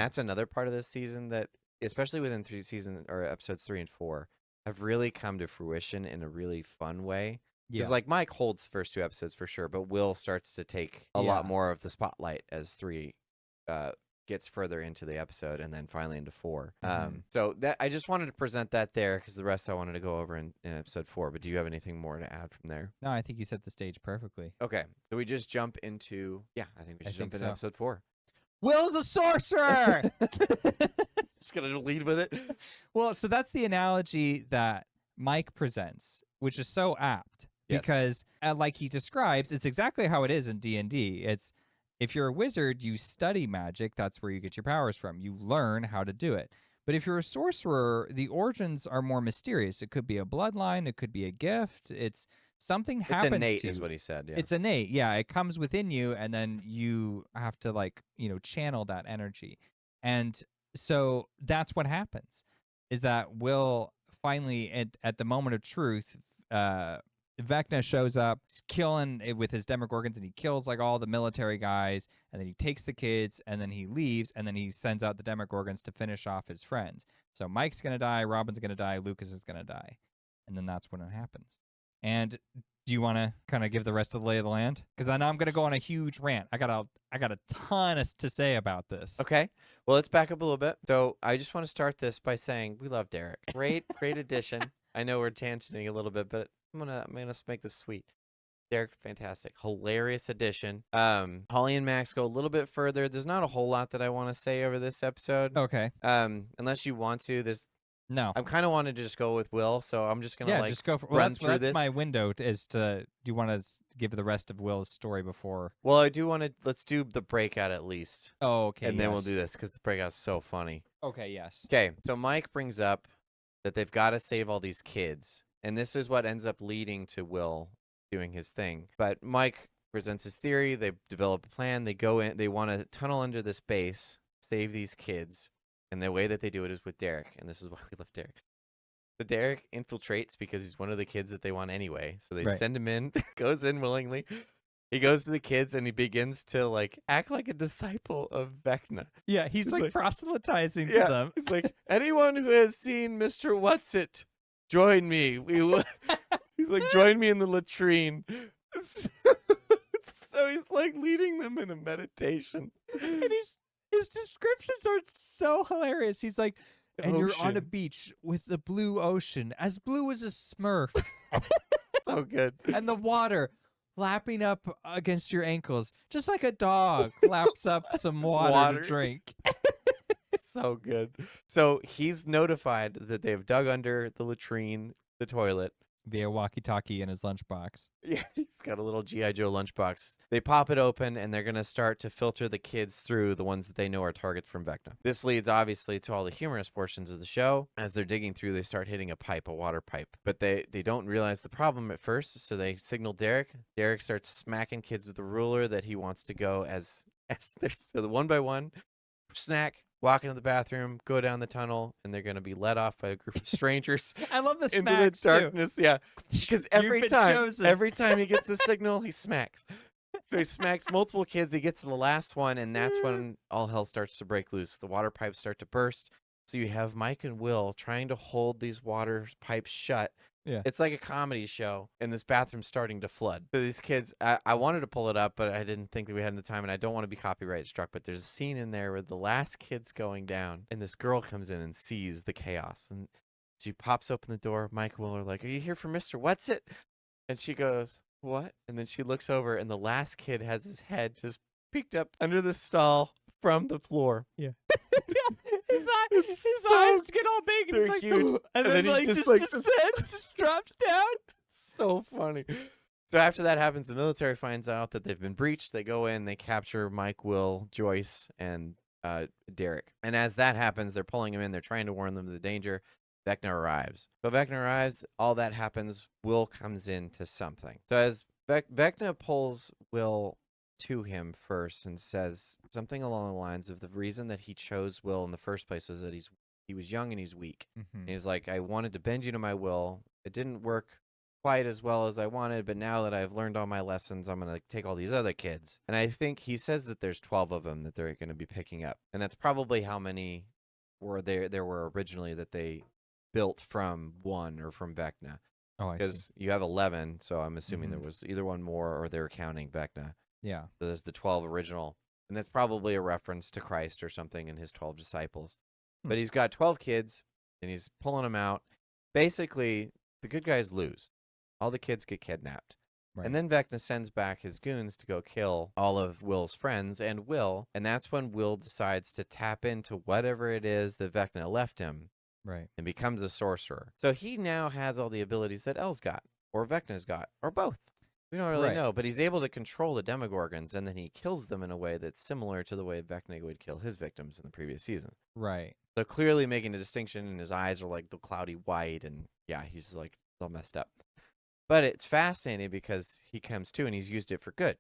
that's another part of this season that, especially within episodes 3 and 4, have really come to fruition in a really fun way. Because like Mike holds the first 2 episodes for sure, but Will starts to take a lot more of the spotlight as 3 gets further into the episode, and then finally into 4. So that I just wanted to present that there, because the rest I wanted to go over in episode 4. But do you have anything more to add from there? No, I think you set the stage perfectly. Okay, so we just jump into I think we should jump into episode 4. Will's a sorcerer. Just gonna lead with it. Well, so that's the analogy that Mike presents, which is so apt because, like he describes, it's exactly how it is in D&D. It's if you're a wizard, you study magic. That's where you get your powers from. You learn how to do it. But if you're a sorcerer, the origins are more mysterious. It could be a bloodline. It could be a gift. It's something happens it's innate, to you. Is what he said. Yeah. It's innate. Yeah, it comes within you, and then you have to channel that energy. And so that's what happens, is that Will finally, at the moment of truth, Vecna shows up, he's killing it with his Demogorgons, and he kills like all the military guys, and then he takes the kids, and then he leaves, and then he sends out the Demogorgons to finish off his friends. So Mike's going to die, Robin's going to die, Lucas is going to die. And then that's when it happens. And do you want to kind of give the rest of the lay of the land? Because I know I'm going to go on a huge rant. I got a ton to say about this. Okay. Well, let's back up a little bit. So I just want to start this by saying we love Derek. Great addition. I know we're tangenting a little bit, but I'm gonna make this sweet. Derek, fantastic, hilarious addition. Holly and Max go a little bit further. There's not a whole lot that I want to say over this episode. Okay. Unless you want to. No. I'm kind of wanted to just go with Will, so I'm just gonna just go for. Run through that's my window. Do you want to give the rest of Will's story before? Well, I do want to. Let's do the breakout at least. Oh, okay. And then we'll do this because the breakout's so funny. Okay. Yes. Okay. So Mike brings up that they've got to save all these kids, and this is what ends up leading to Will doing his thing. But Mike presents his theory. They develop a plan. They go in. They want to tunnel under this base, save these kids. And the way that they do it is with Derek, and this is why we love Derek. So Derek infiltrates because he's one of the kids that they want anyway. So they send him in, goes in willingly. He goes to the kids and he begins to act like a disciple of Vecna. Yeah, he's like proselytizing to them. He's like, anyone who has seen Mr. Whatsit, join me. He's like, join me in the latrine. So he's like leading them in a meditation. And his descriptions are so hilarious. He's like, and you're on a beach with the blue ocean, as blue as a Smurf. So good. And the water lapping up against your ankles, just like a dog laps up some water to drink. So good. So he's notified that they've dug under the latrine, the toilet. Via walkie-talkie in his lunchbox. Yeah, he's got a little G.I. Joe lunchbox. They pop it open, and they're going to start to filter the kids through the ones that they know are targets from Vecna. This leads, obviously, to all the humorous portions of the show. As they're digging through, they start hitting a water pipe. But they don't realize the problem at first, so they signal Derek. Derek starts smacking kids with a ruler that he wants to go as so the one by one, snack, walk into the bathroom, go down the tunnel, and they're going to be led off by a group of strangers. I love the into smacks, the darkness. too. Yeah, because every time he gets the signal, he smacks. So he smacks multiple kids. He gets to the last one, and that's when all hell starts to break loose. The water pipes start to burst. So you have Mike and Will trying to hold these water pipes shut. Yeah. It's like a comedy show, and this bathroom's starting to flood. So these kids, I wanted to pull it up, but I didn't think that we had the time, and I don't want to be copyright struck, but there's a scene in there where the last kid's going down, and this girl comes in and sees the chaos, and she pops open the door. Mike and Will are like, are you here for Mr. Whatsit? And she goes, what? And then she looks over, and the last kid has his head just peeked up under the stall from the floor. Yeah. His eyes get all big, and they're like, huge. And then he just descends, just drops down. So funny. So after that happens, the military finds out that they've been breached. They go in, they capture Mike, Will, Joyce, and Derek. And as that happens, they're pulling him in. They're trying to warn them of the danger. Vecna arrives. So Vecna arrives. All that happens. Will comes into something. So as Vecna pulls Will to him first and says something along the lines of the reason that he chose Will in the first place was that he was young and he's weak. Mm-hmm. And he's like, I wanted to bend you to my will. It didn't work quite as well as I wanted, but now that I've learned all my lessons, I'm going to take all these other kids. And I think he says that there's 12 of them that they're going to be picking up. And that's probably how many there were originally that they built from one or from Vecna. Oh, I see. Because you have 11, so I'm assuming there Mhm. was either one more or they were counting Vecna. Yeah. So there's the 12 original. And that's probably a reference to Christ or something and his 12 disciples. But he's got 12 kids, and he's pulling them out. Basically, the good guys lose. All the kids get kidnapped. Right. And then Vecna sends back his goons to go kill all of Will's friends and that's when Will decides to tap into whatever it is that Vecna left him Right. and becomes a sorcerer. So he now has all the abilities that El's got, or Vecna's got, or both. We don't really Right. know, but he's able to control the Demogorgons, and then he kills them in a way that's similar to the way Vecna would kill his victims in the previous season. Right. So clearly making a distinction, and his eyes are like the cloudy white, and yeah, he's like all messed up. But it's fascinating because he comes to and he's used it for good.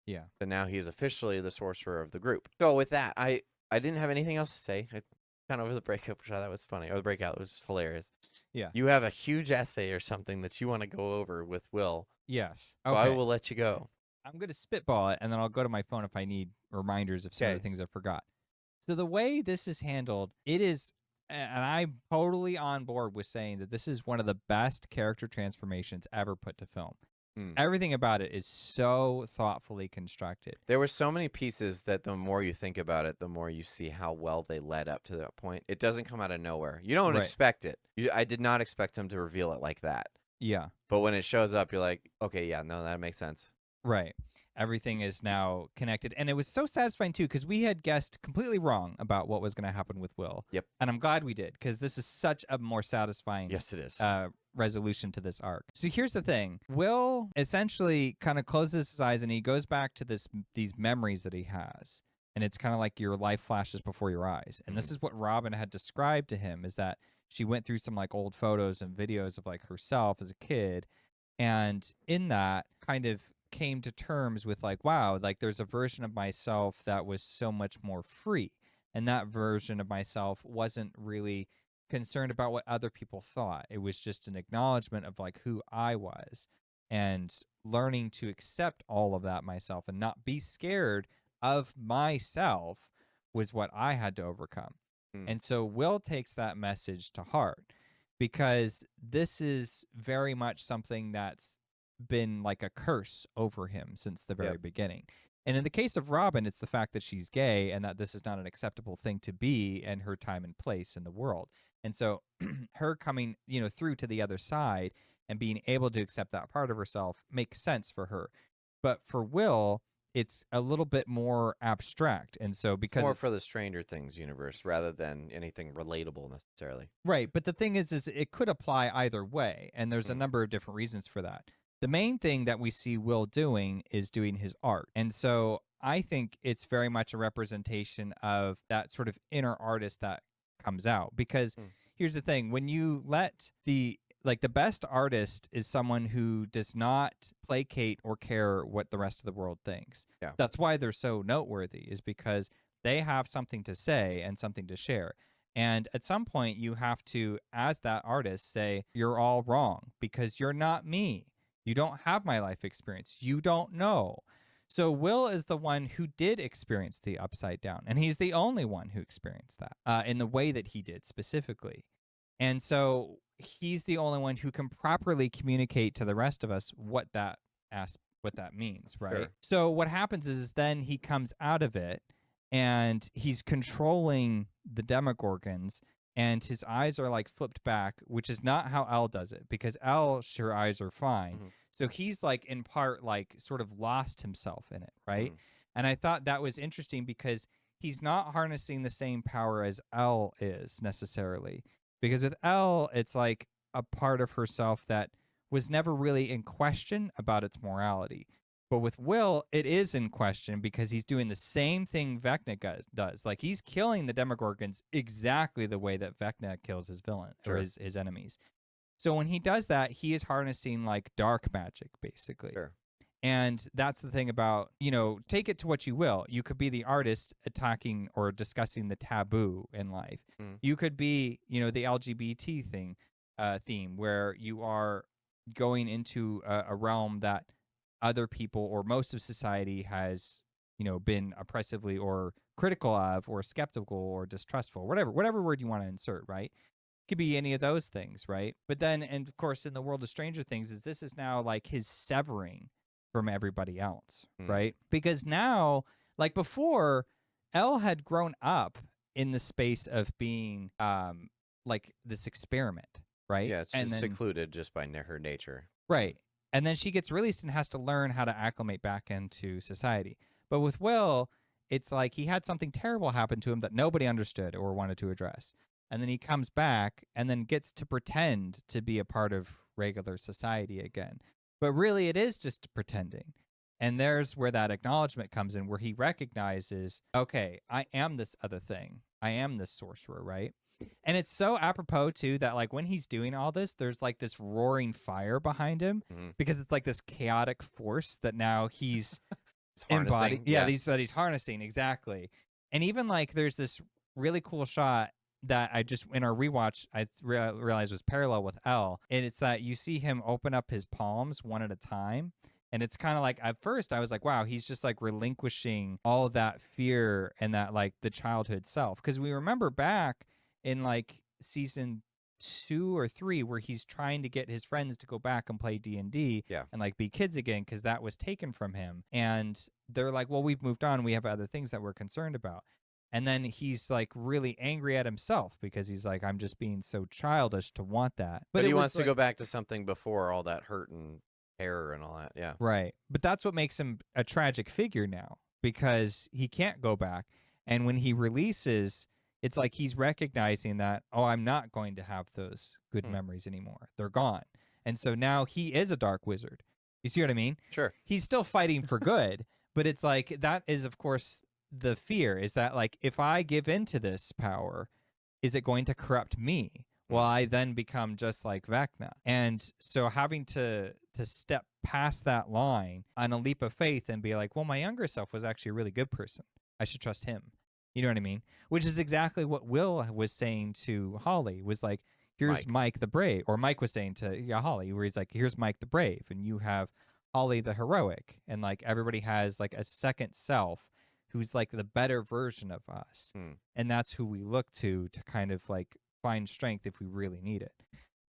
Yeah. So now he is officially the sorcerer of the group. So with that, I didn't have anything else to say. I kind of over the breakup, which I thought was funny. Or the breakout, it was just hilarious. Yeah. You have a huge essay or something that you want to go over with Will. Yes. So Okay. I will let you go. I'm going to spitball it, and then I'll go to my phone if I need reminders of some of the Okay. things I forgot. So the way this is handled, it is, and I'm totally on board with saying that this is one of the best character transformations ever put to film. Everything about it is so thoughtfully constructed. There were so many pieces that the more you think about it, the more you see how well they led up to that point. It doesn't come out of nowhere. You don't Right. expect it. I did not expect him to reveal it like that. Yeah. But when it shows up, you're like, okay, yeah, no, that makes sense. Right. Everything is now connected. And it was so satisfying, too, because we had guessed completely wrong about what was going to happen with Will. Yep. And I'm glad we did, because this is such a more satisfying Yes, it is. resolution to this arc. So here's the thing. Will essentially kind of closes his eyes and he goes back to these memories that he has. And it's kind of like your life flashes before your eyes. And this is what Robin had described to him, is that she went through some like old photos and videos of like herself as a kid. And in that kind of came to terms with like, wow, like there's a version of myself that was so much more free. And that version of myself wasn't really concerned about what other people thought. It was just an acknowledgement of like who I was, and learning to accept all of that myself and not be scared of myself was what I had to overcome. And so Will takes that message to heart, because this is very much something that's been like a curse over him since the very beginning. And in the case of Robin, it's the fact that she's gay and that this is not an acceptable thing to be in her time and place in the world. And so her coming, through to the other side and being able to accept that part of herself makes sense for her. But for Will, it's a little bit more abstract. And so because more for the Stranger Things universe rather than anything relatable necessarily. Right. But the thing is it could apply either way. And there's a number of different reasons for that. The main thing that we see Will doing is doing his art. And so I think it's very much a representation of that sort of inner artist that comes out. Because here's the thing, when you let the best artist is someone who does not placate or care what the rest of the world thinks. Yeah. That's why they're so noteworthy, is because they have something to say and something to share. And at some point you have to, as that artist, say, you're all wrong because you're not me. You don't have my life experience. You don't know. So Will is the one who did experience the upside down, and he's the only one who experienced that in the way that he did specifically. And so he's the only one who can properly communicate to the rest of us what that means, right? Sure. So what happens is then he comes out of it and he's controlling the Demogorgons, and his eyes are like flipped back, which is not how Elle does it, because Elle, her eyes are fine. So he's like in part like sort of lost himself in it, right? And I thought that was interesting because he's not harnessing the same power as Elle is necessarily. Because with Elle, it's like a part of herself that was never really in question about its morality. But with Will, it is in question because he's doing the same thing Vecna does. Like, he's killing the Demogorgons exactly the way that Vecna kills his villain or his enemies. So when he does that, he is harnessing like dark magic, basically. Sure. And that's the thing about, take it to what you will. You could be the artist attacking or discussing the taboo in life. You could be, the LGBT theme where you are going into a realm that other people or most of society has, been oppressively or critical of or skeptical or distrustful, whatever word you want to insert, right? Could be any of those things, right? But then, and of course, in the world of Stranger Things, is this is now like his severing from everybody else, right? Because now, like before, Elle had grown up in the space of being like this experiment, right? Yeah, And she's then secluded just by her nature. right. And then she gets released and has to learn how to acclimate back into society. But with Will, it's like he had something terrible happen to him that nobody understood or wanted to address. And then he comes back and then gets to pretend to be a part of regular society again. But really, it is just pretending. And there's where that acknowledgement comes in, where he recognizes, okay, I am this other thing. I am this sorcerer, right? And it's so apropos too that like when he's doing all this, there's like this roaring fire behind him because it's like this chaotic force that now he's embodied. Yeah, that he's harnessing, exactly. And even like there's this really cool shot that I just in our rewatch I realized was parallel with Elle, and it's that you see him open up his palms one at a time. And it's kind of like at first I was like, wow, he's just like relinquishing all of that fear and that like the childhood self. Because we remember back in like season 2 or 3 where he's trying to get his friends to go back and play D&D and like be kids again because that was taken from him. And they're like, well, we've moved on. We have other things that we're concerned about. And then he's like really angry at himself because he's like, I'm just being so childish to want that. But he wants to go back to something before all that hurt and terror and all that. Yeah. Right. But that's what makes him a tragic figure now because he can't go back. And when he releases, it's like he's recognizing that, oh, I'm not going to have those good memories anymore. They're gone. And so now he is a dark wizard. You see what I mean? Sure. He's still fighting for good, but it's like that is, of course, the fear is that like if I give into this power, is it going to corrupt me? Well, I then become just like Vecna. And so having to step past that line on a leap of faith and be like, well, my younger self was actually a really good person. I should trust him. You know what I mean? Which is exactly what Will was saying to Holly, was like, here's Mike the Brave. Or Mike was saying to Holly, where he's like, here's Mike the Brave. And you have Holly the Heroic. And like everybody has like a second self who's like the better version of us. And that's who we look to kind of like find strength if we really need it.